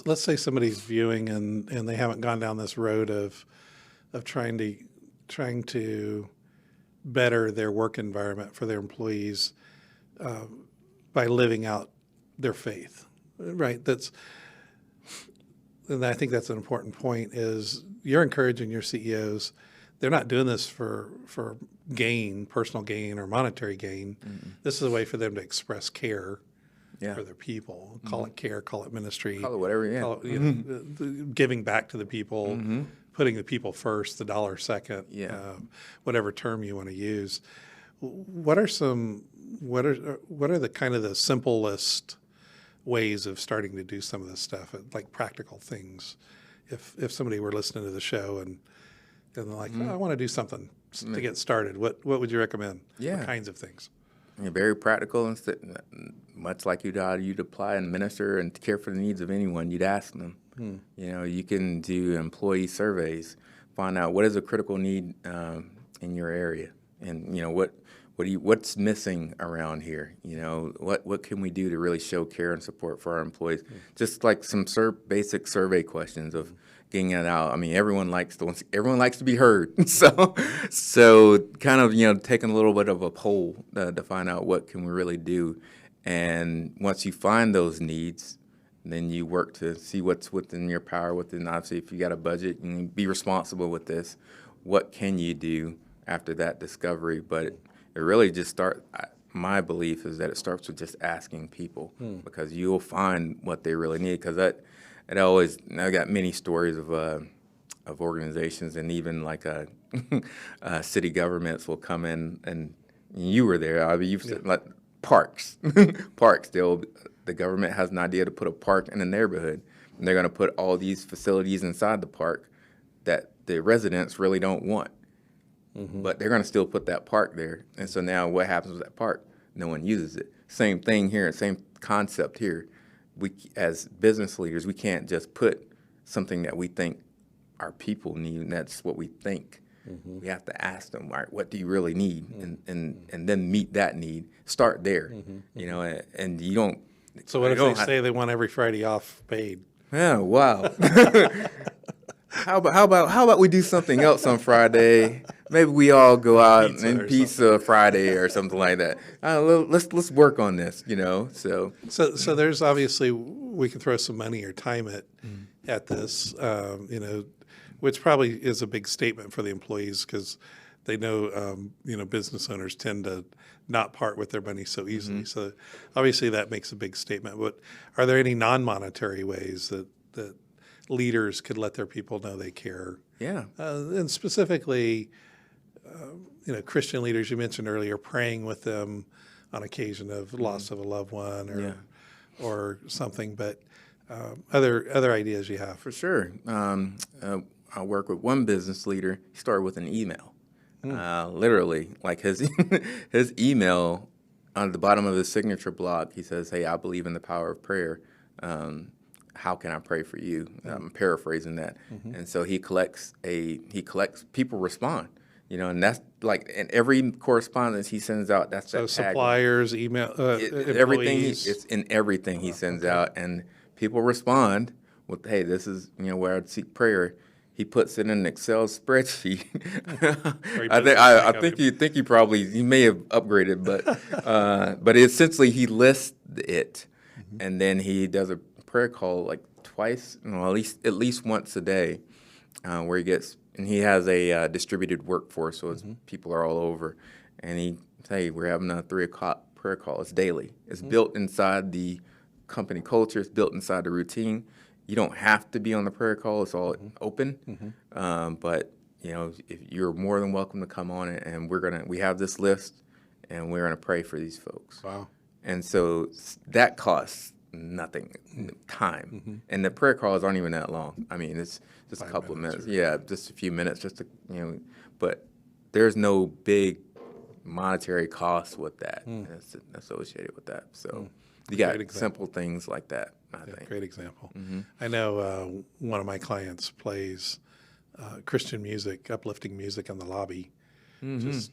Let's say somebody's viewing and they haven't gone down this road of trying to better their work environment for their employees by living out their faith, right? And I think that's an important point. Is you're encouraging your CEOs. They're not doing this for gain, personal gain, or monetary gain. Mm-hmm. This is a way for them to express care for their people. Call it care, call it ministry. Call it whatever, yeah. Call it, giving back to the people, putting the people first, the dollar second, whatever term you want to use. What are the kind of the simplest ways of starting to do some of this stuff, like practical things? If somebody were listening to the show and they're like, I want to do something to get started, what would you recommend? Yeah. What kinds of things? You're very practical, and much like you'd apply and minister and care for the needs of anyone, you'd ask them. You can do employee surveys, find out what is a critical need in your area, and what's missing around here. What can we do to really show care and support for our employees? Just like some basic survey questions of getting it out. I mean, everyone likes to be heard. so kind of taking a little bit of a poll to find out what can we really do. And once you find those needs, then you work to see what's within your power. Obviously, if you got a budget, you can be responsible with this. What can you do after that discovery? But it really just my belief is that it starts with just asking people, because you'll find what they really need. Because I got many stories of organizations, and even like city governments will come in, and you were there. I mean, you've said like parks. The government has an idea to put a park in a neighborhood, and they're going to put all these facilities inside the park that the residents really don't want. But they're going to still put that park there. And so now what happens with that park? No one uses it. Same thing here, same concept here. We, as business leaders, we can't just put something that we think our people need, and that's what we think. We have to ask them, all right, what do you really need? And then meet that need. Start there, and you don't. So what if they say they want every Friday off paid? Yeah, wow. How about we do something else on Friday? Maybe we all go out and pizza Friday or something like that. Let's work on this, So there's obviously, we can throw some money or time at this, which probably is a big statement for the employees, because they know business owners tend to not part with their money so easily. So obviously that makes a big statement. But are there any non-monetary ways that leaders could let their people know they care? Yeah. And specifically, Christian leaders, you mentioned earlier, praying with them on occasion of loss of a loved one or something. But other ideas you have? For sure. I work with one business leader. He started with an email. Literally, like his email, on the bottom of his signature block, he says, "Hey, I believe in the power of prayer. How can I pray for you?" I'm paraphrasing that. And so he collects people respond, and that's like in every correspondence he sends out. That's so that suppliers, email, everything. It's in everything he sends out, and people respond with, "Hey, this is where I'd seek prayer." He puts it in an Excel spreadsheet. I think he may have upgraded, but essentially he lists it, and then he does a prayer call like twice, at least once a day, where he has a distributed workforce, so his people are all over, and he say, "We're having a 3:00 prayer call. It's daily. It's built inside the company culture. It's built inside the routine. You don't have to be on the prayer call. It's all open. But if you're more than welcome to come on it, and we have this list, and we're gonna pray for these folks. Wow. And so that costs nothing, time. And the prayer calls aren't even that long. I mean, it's just a couple of minutes. Yeah, just a few minutes, just to, but there's no big monetary cost with that that's associated with that. So you got simple things like that, I think. Great example. I know one of my clients plays Christian music, uplifting music in the lobby. Just,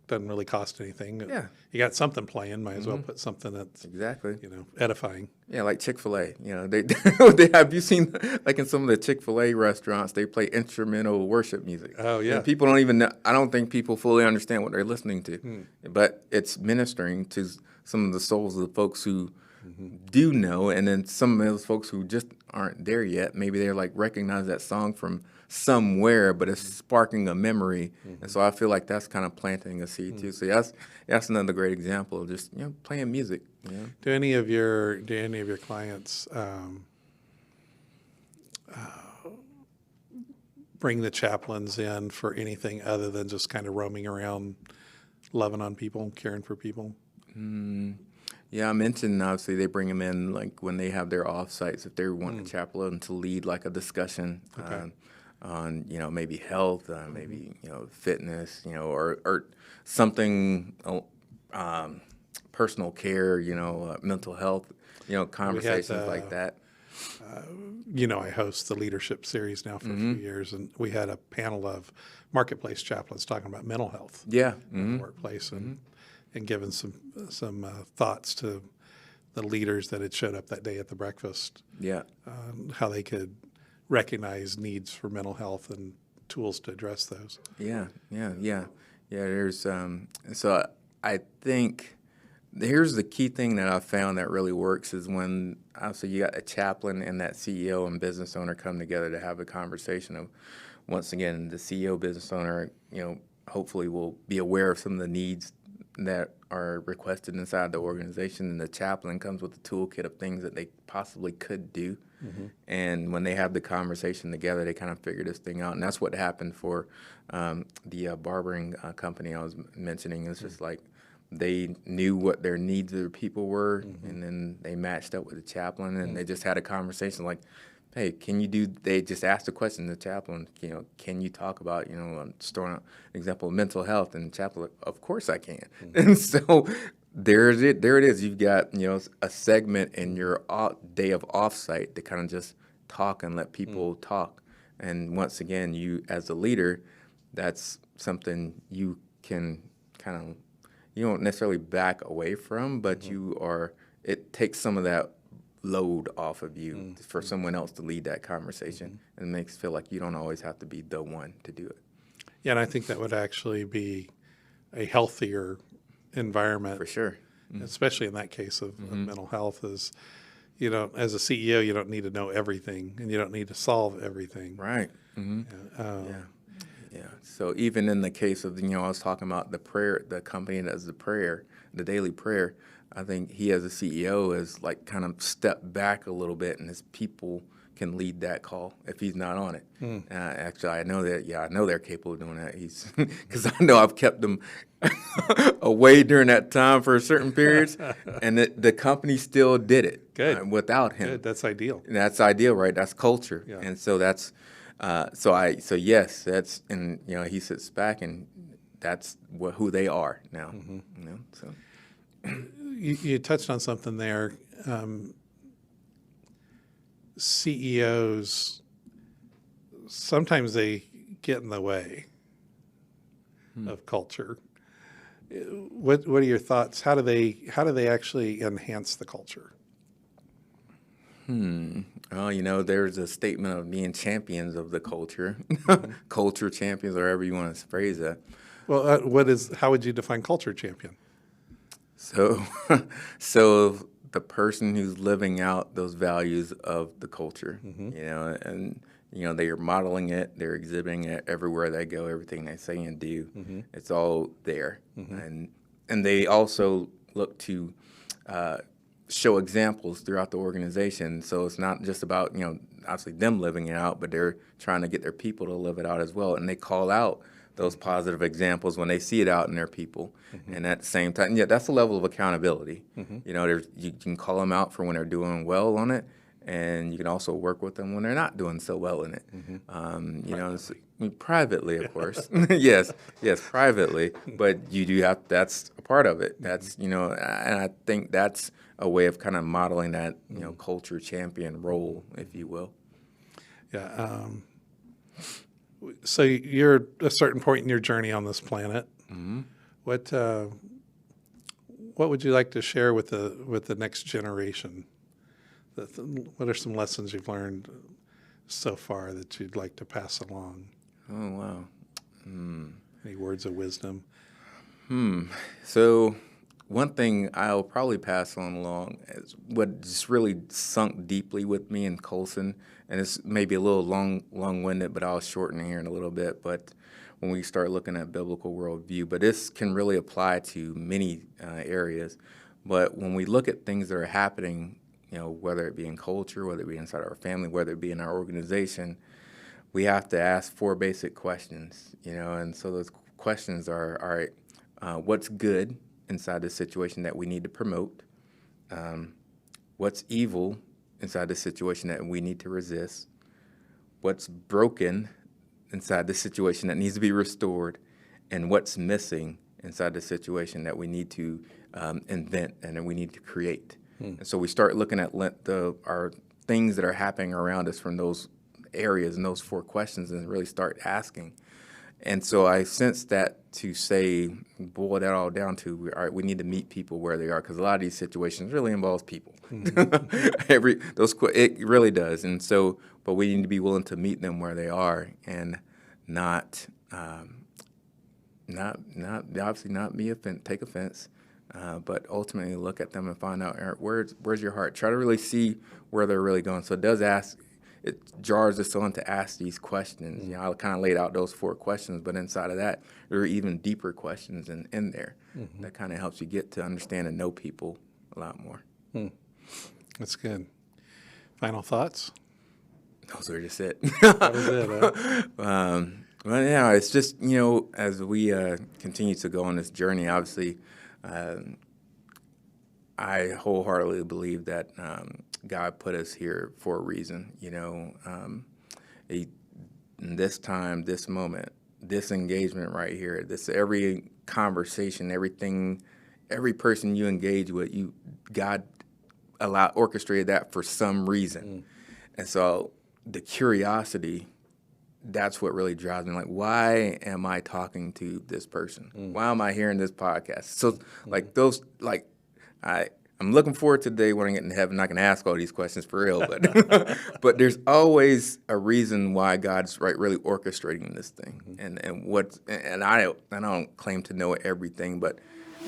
doesn't really cost anything. Yeah. You got something playing, might as well put something that's, Exactly. edifying. Yeah, like Chick-fil-A. They have you seen, like in some of the Chick-fil-A restaurants, they play instrumental worship music. Oh, yeah. And people don't even know, I don't think people fully understand what they're listening to. But it's ministering to some of the souls of the folks who do know, and then some of those folks who just aren't there yet. Maybe they're like recognize that song from somewhere, but it's sparking a memory. And so I feel like that's kind of planting a seed too. So that's another great example of just playing music. Do any of your clients bring the chaplains in for anything other than just kind of roaming around, loving on people, caring for people? Yeah, I mentioned obviously they bring them in like when they have their off-sites, if they want a chaplain to lead like a discussion on maybe health, maybe fitness, or something, personal care, mental health, conversations like that. I host the leadership series now for a few years, and we had a panel of marketplace chaplains talking about mental health in the workplace and giving some thoughts to the leaders that had showed up that day at the breakfast. Yeah. How they could recognize needs for mental health and tools to address those. Yeah. There's so I think here's the key thing that I found that really works is when obviously you got a chaplain and that CEO and business owner come together to have a conversation of, once again, the CEO business owner, hopefully will be aware of some of the needs that are requested inside the organization, and the chaplain comes with a toolkit of things that they possibly could do. And when they have the conversation together, they kind of figure this thing out. And that's what happened for the barbering company I was mentioning. It's just like they knew what their needs of their people were, and then they matched up with the chaplain, and they just had a conversation like, hey, they just asked the question to the chaplain, can you talk about, I'm just throwing out an example of mental health, and the chaplain, of course I can. And so there it is. You've got, a segment in your day of offsite to kind of just talk and let people talk. And once again, you as a leader, that's something you can kind of, you don't necessarily back away from, but it takes some of that load off of you for someone else to lead that conversation, and it makes it feel like you don't always have to be the one to do it. Yeah, and I think that would actually be a healthier environment. For sure. Especially in that case of mental health is, as a CEO, you don't need to know everything, and you don't need to solve everything. Right. Yeah. So even in the case of, I was talking about the prayer, the company that does the prayer, the daily prayer, I think he as a CEO has like kind of stepped back a little bit, and his people can lead that call if he's not on it. Actually, I know that. Yeah, I know they're capable of doing that. Because I know I've kept them away during that time for certain periods, and the company still did it. Good. Without him. Good. That's ideal. And that's ideal, right? That's culture. Yeah. And so that's so yes, that's, and he sits back, and that's who they are now. So. You touched on something there. CEOs, sometimes they get in the way of culture. What are your thoughts? How do they actually enhance the culture? Well, there's a statement of being champions of the culture, culture champions, or however you want to phrase that. Well, how would you define culture champion? So the person who's living out those values of the culture, and they are modeling it, they're exhibiting it everywhere they go, everything they say and do, it's all there, and they also look to show examples throughout the organization. So it's not just about, obviously them living it out, but they're trying to get their people to live it out as well. And they call out those positive examples when they see it out in their people. And at the same time, that's a level of accountability. You can call them out for when they're doing well on it, and you can also work with them when they're not doing so well in it. Privately, of course. yes, privately. But you do have, that's a part of it. That's, and I think that's a way of kind of modeling that, culture champion role, if you will. Yeah. So you're at a certain point in your journey on this planet. What would you like to share with the next generation? What are some lessons you've learned so far that you'd like to pass along? Oh, wow. Any words of wisdom? So one thing I'll probably pass on along is what just really sunk deeply with me in Colson, and it's maybe a little long-winded, but I'll shorten it here in a little bit. But when we start looking at biblical worldview, but this can really apply to many areas. But when we look at things that are happening, whether it be in culture, whether it be inside our family, whether it be in our organization, we have to ask 4 basic questions, and so those questions are, all right, what's good inside the situation that we need to promote? What's evil inside the situation that we need to resist? What's broken inside the situation that needs to be restored? And what's missing inside the situation that we need to invent and that we need to create? And so we start looking at our things that are happening around us from those areas and those 4 questions and really start asking. And so I sense that to say, boil that all down to, all right, we need to meet people where they are, because a lot of these situations really involves people. It really does. And so, but we need to be willing to meet them where they are and not take offense, but ultimately look at them and find out, all right, where's your heart? Try to really see where they're really going. So it jars us on to ask these questions. I kind of laid out those 4 questions, but inside of that, there are even deeper questions in there that kind of helps you get to understand and know people a lot more. That's good. Final thoughts? Those are just it. That was it, huh? Well, yeah, it's just, as we continue to go on this journey, obviously, I wholeheartedly believe that God put us here for a reason. This time, this moment, this engagement right here, every conversation, every person you engage with, God orchestrated that for some reason. And so the curiosity, that's what really drives me. Like, why am I talking to this person? Why am I hearing this podcast? So, I'm looking forward to the day when I get in heaven. I can ask all these questions for real, but but there's always a reason why God's really orchestrating this thing. And I don't claim to know everything, but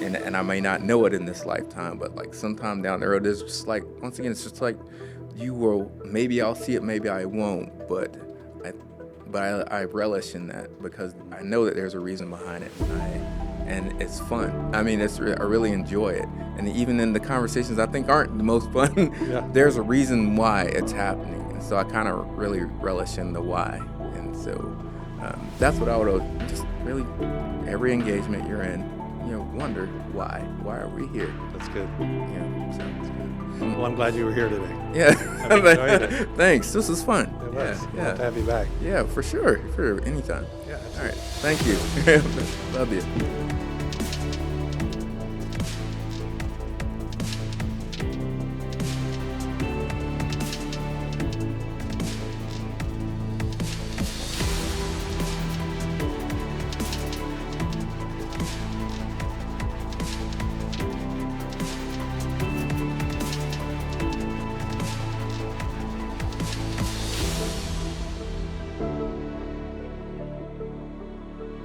and I may not know it in this lifetime, but like sometime down the road, it's just like, once again, it's just like, maybe I'll see it, maybe I won't, but I relish in that because I know that there's a reason behind it, and it's fun. I mean, I really enjoy it. And even in the conversations I think aren't the most fun, there's a reason why it's happening. And so I kind of really relish in the why. And so that's what I would just really, every engagement you're in, wonder why. Why are we here? That's good. Yeah, sounds good. Well, I'm glad you were here today. Yeah. I enjoyed it. Thanks. This was fun. It was. Yeah. Love to have you back. Yeah, for sure. For anytime. Yeah. All right. Thank you. Love you.